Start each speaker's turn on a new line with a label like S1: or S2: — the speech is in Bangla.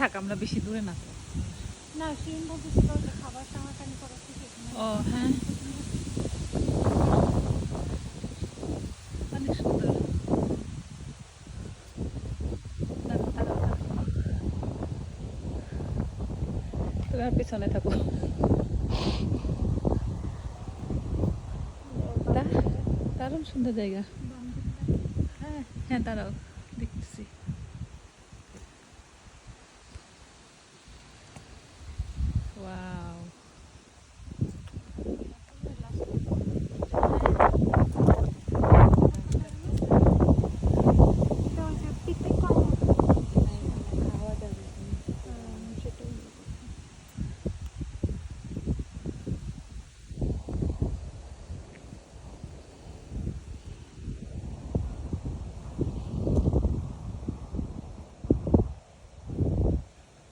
S1: থাক আমরা বেশি দূরে না।
S2: না সিম বলতেছিল যে খাবার টানাটানি করার থেকে
S1: ও হ্যাঁ, অনেক সুন্দর। দাঁড়াও, দাঁড়াও, দাঁড়াও। তুমি আর পিছনে থাকো। দারুণ সুন্দর জায়গা। হ্যাঁ হ্যাঁ, দাঁড়াও।